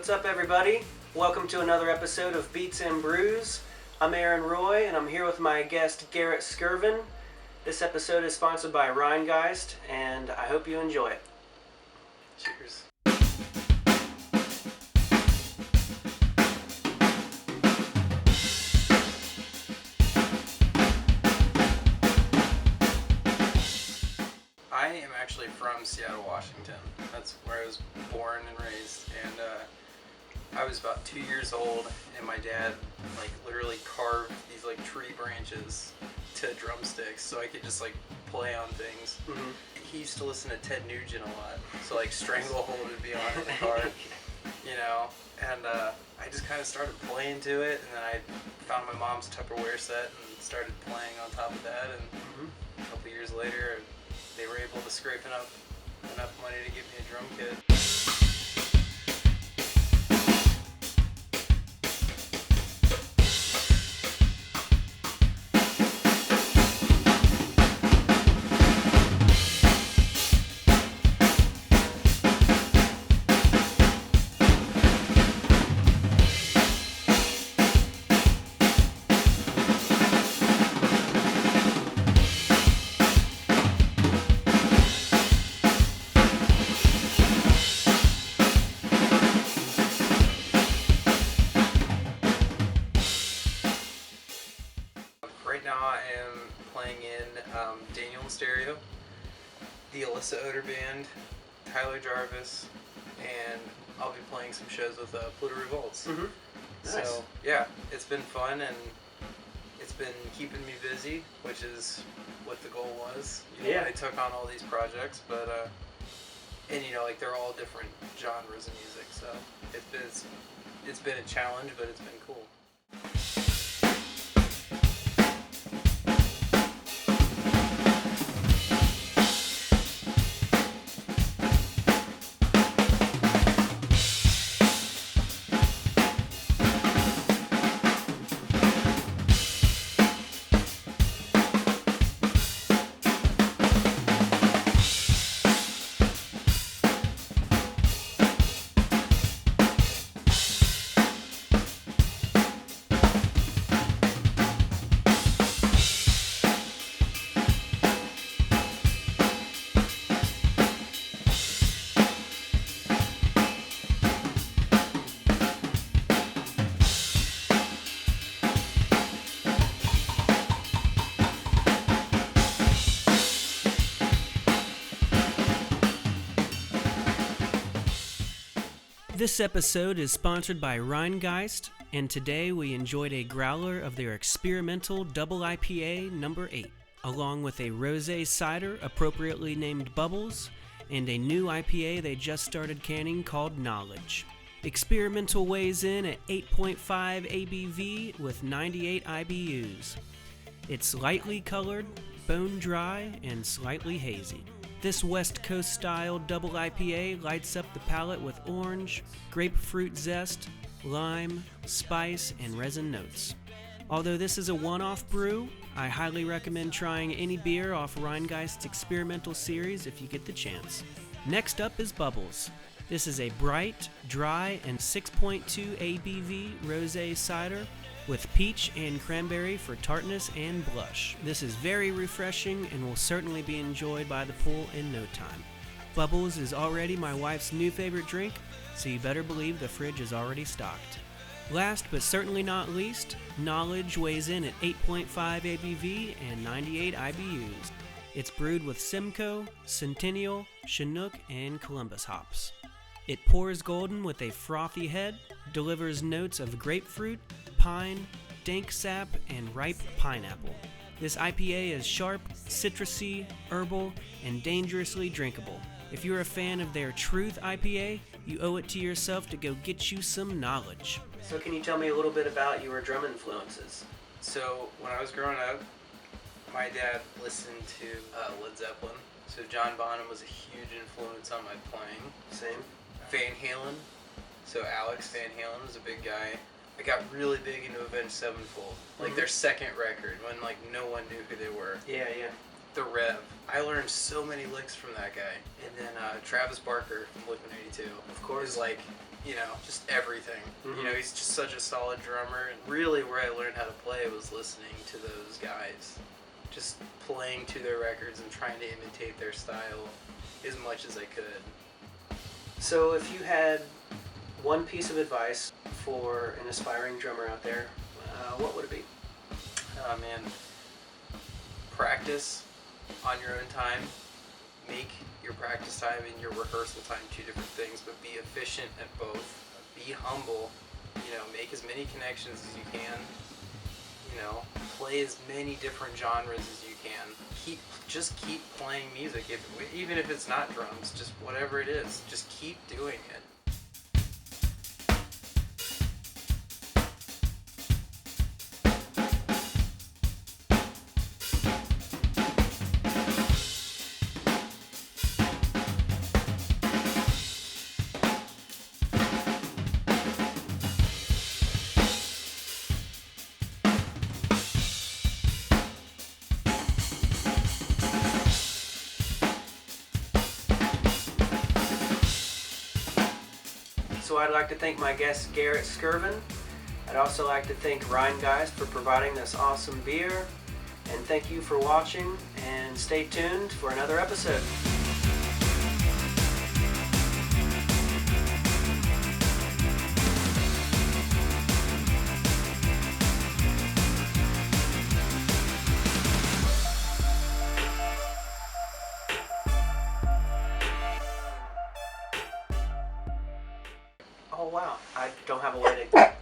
What's up, everybody? Welcome to another episode of Beats and Brews. I'm Aaron Roy, and I'm here with my guest, Garrett Skirvin. This episode is sponsored by Rhinegeist, and I hope you enjoy it. Cheers. I am actually from Seattle, Washington. That's where I was born and raised. And I was about 2 years old, and my dad literally carved these tree branches to drumsticks so I could just play on things. Mm-hmm. He used to listen to Ted Nugent a lot, so Stranglehold would be on in the car, And I just kind of started playing to it, and then I found my mom's Tupperware set and started playing on top of that. And a couple years later, they were able to scrape enough money to give me a drum kit. Right now I am playing in Daniel and Stereo, the Alyssa Oder Band, Tyler Jarvis, and I'll be playing some shows with Pluto Revolts. Mm-hmm. Nice. So yeah, it's been fun and it's been keeping me busy, which is what the goal was. I took on all these projects, but and they're all different genres of music, so it's been a challenge, but it's been cool. This episode is sponsored by Rhinegeist, and today we enjoyed a growler of their experimental double IPA number 8, along with a rosé cider appropriately named Bubbles, and a new IPA they just started canning called Knowledge. Experimental weighs in at 8.5 ABV with 98 IBUs. It's lightly colored, bone dry, and slightly hazy. This West Coast style double IPA lights up the palate with orange, grapefruit zest, lime, spice, and resin notes. Although this is a one-off brew, I highly recommend trying any beer off Rhinegeist's experimental series if you get the chance. Next up is Bubbles. This is a bright, dry, and 6.2 ABV rosé cider with peach and cranberry for tartness and blush. This is very refreshing and will certainly be enjoyed by the pool in no time. Bubbles is already my wife's new favorite drink, so you better believe the fridge is already stocked. Last but certainly not least, Knowledge weighs in at 8.5 ABV and 98 IBUs. It's brewed with Simcoe, Centennial, Chinook, and Columbus hops. It pours golden with a frothy head, delivers notes of grapefruit, pine, dank sap, and ripe pineapple. This IPA is sharp, citrusy, herbal, and dangerously drinkable. If you're a fan of their Truth IPA, you owe it to yourself to go get you some Knowledge. So can you tell me a little bit about your drum influences? So when I was growing up, my dad listened to Led Zeppelin. So John Bonham was a huge influence on my playing. Same. Van Halen. So Alex Van Halen was a big guy. I got really big into Avenged Sevenfold, their second record when no one knew who they were. Yeah. The Rev. I learned so many licks from that guy. And then Travis Barker from Blink-182. Of course. Is just everything. Mm-hmm. He's just such a solid drummer. And really where I learned how to play was listening to those guys. Just playing to their records and trying to imitate their style as much as I could. So if you had one piece of advice for an aspiring drummer out there, what would it be? Oh man, practice on your own time. Make your practice time and your rehearsal time two different things, but be efficient at both. Be humble. Make as many connections as you can. Play as many different genres as you can. Just keep playing music, even if it's not drums, just whatever it is. Just keep doing it. So I'd like to thank my guest Garrett Skirvin. I'd also like to thank Rhinegeist for providing this awesome beer. And thank you for watching, and stay tuned for another episode. Oh wow, I don't have a way to...